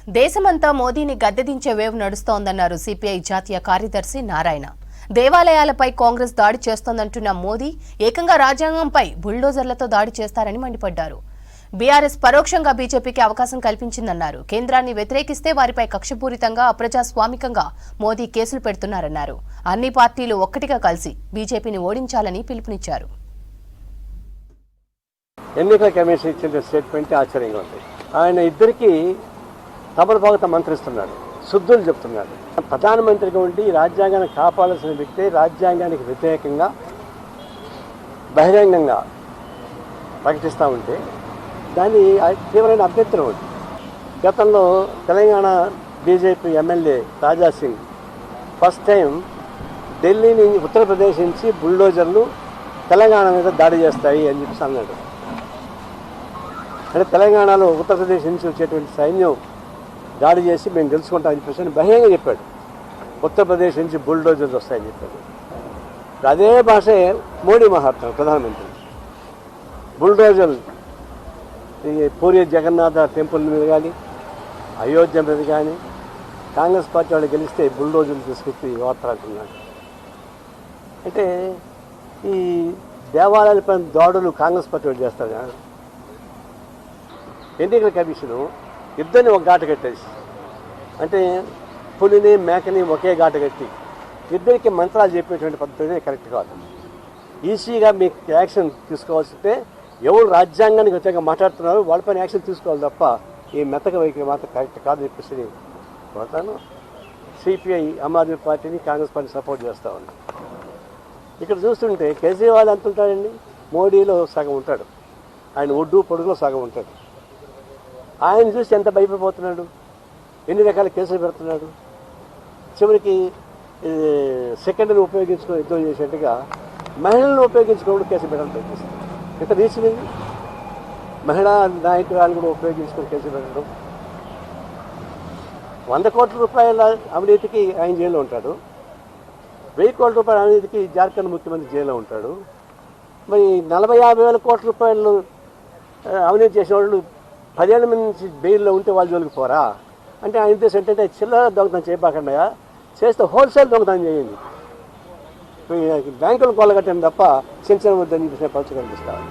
దేశమంతా మోదీని గద్దెదించే wave నడుస్తోందన్నారు CPI జాతీయ కార్యదర్శి నారాయణ. దేవాలయాలపై కాంగ్రెస్ దాడి చేస్తోందంటున్న మోదీ ఏకంగా రాజ్యాంగంపై బుల్డోజర్లతో దాడి చేస్తారని మండిపడ్డారు. బీఆర్ఎస్ పరోక్షంగా బీజేపీకి అవకాశం కల్పించిందన్నారు. కేంద్రాన్ని వ్యతిరేకిస్తే వారిపై కక్షపూరితంగా అప్రజాస్వామికంగా మోదీ కేసులు పెడుతున్నారన్నారు. అన్ని పార్టీలు ఒక్కటిగా కలిసి బీజేపీని ఓడించాలని పిలుపునిచ్చారు. ఎన్నికల కమిషన్ ఇచ్చిన స్టేట్మెంట్ ఆశ్చర్యంగా ఉంది. ఆయన ఇద్దరికి తమలపాకుతో మంత్రిస్తున్నాడు, శుద్ధులు చెప్తున్నాడు. ప్రధానమంత్రిగా ఉండి రాజ్యాంగాన్ని కాపాడాల్సిన వ్యక్తి రాజ్యాంగానికి వ్యతిరేకంగా బహిరంగంగా ప్రకటిస్తూ ఉంటే దాన్ని తీవ్రమైన అభ్యంతరం ఉంది. గతంలో Telangana BJP MLA Raja Singh first time ఢిల్లీని ఉత్తరప్రదేశ్ నుంచి బుల్డోజర్లు తెలంగాణ మీద దాడి చేస్తాయి అని చెప్పేసి అన్నాడు. అంటే తెలంగాణలో ఉత్తరప్రదేశ్ నుంచి వచ్చేటువంటి సైన్యం దాడి చేసి మేము గెలుచుకుంటామని చెప్పేసి బహిరంగంగా చెప్పాడు. ఉత్తరప్రదేశ్ నుంచి బుల్డోజర్స్ వస్తాయని చెప్పాడు. అదే భాషే మోడీ మాట్లాడుతున్నాడు ప్రధానమంత్రి. బుల్డోజర్లు ఈ పూరి జగన్నాథ టెంపుల్ మీద కానీ అయోధ్య మీద కానీ కాంగ్రెస్ పార్టీ వాళ్ళు గెలిస్తే బుల్డోజర్లు తీసుకొచ్చి వార్తలాడుతున్నాడు. అంటే ఈ దేవాలయాలపై దాడులు కాంగ్రెస్ పార్టీ వాళ్ళు చేస్తారు. ఎన్నికల కమిషను ఇద్దరిని ఒక ఘాట కట్టేసి, అంటే పులిని మేకని ఒకే ఘాట కట్టి ఇద్దరికి మంత్రాలు చెప్పేటువంటి పద్ధతి కరెక్ట్ కాదు. ఈసీగా మీకు యాక్షన్ తీసుకోవాల్సింటే ఎవరు రాజ్యాంగానికి వ్యతిరేకంగా మాట్లాడుతున్నారో వాళ్ళపైన యాక్షన్ తీసుకోవాలి తప్ప ఈ మెత్తక వైఖరి మాత్రం కరెక్ట్ కాదని చెప్పేసి కోరుతాను. సిపిఐ ఆమ్ ఆద్మీ పార్టీని కాంగ్రెస్ పార్టీ సపోర్ట్ చేస్తూ ఉంది. ఇక్కడ చూస్తుంటే కేజ్రీవాల్ ఎంత ఉంటాడండి, మోడీలో సగం ఉంటాడు, ఆయన ఒడ్డు పొడుగులో సగం ఉంటాడు. ఆయన చూసి ఎంత భయపడిపోతున్నాడు, ఎన్ని రకాల కేసులు పెడుతున్నాడు. చివరికి సెకండ్ని ఉపయోగించుకొని యుద్ధం చేసేట్టుగా మహిళలను ఉపయోగించుకోవడం కేసు పెట్టడం ప్రయత్నిస్తుంది. ఇంత రీచమైంది. మహిళా నాయకురాలు కూడా ఉపయోగించుకొని కేసు పెట్టడం. 100 కోట్ల రూపాయల అవినీతికి ఆయన జైల్లో ఉంటాడు, 1000 కోట్ల రూపాయల అవినీతికి జార్ఖండ్ ముఖ్యమంత్రి జైల్లో ఉంటాడు. మరి 40-50 వేల కోట్ల రూపాయలు అవినీతి చేసిన వాళ్ళు 10 ఏళ్ళ నుంచి బెయిల్లో ఉంటే వాళ్ళు జోలికి పోరా అంటే ఆయన ఉద్దేశం ఏంటంటే చిల్లర దొంగతనం చేయబాకుండా చేస్తే హోల్సేల్ దొంగతనం చేయండి, బ్యాంకులు కొల్లగట్టండి తప్ప చిన్న చిన్న వద్దని చెప్పేసి పరిస్థితి కనిపిస్తారు.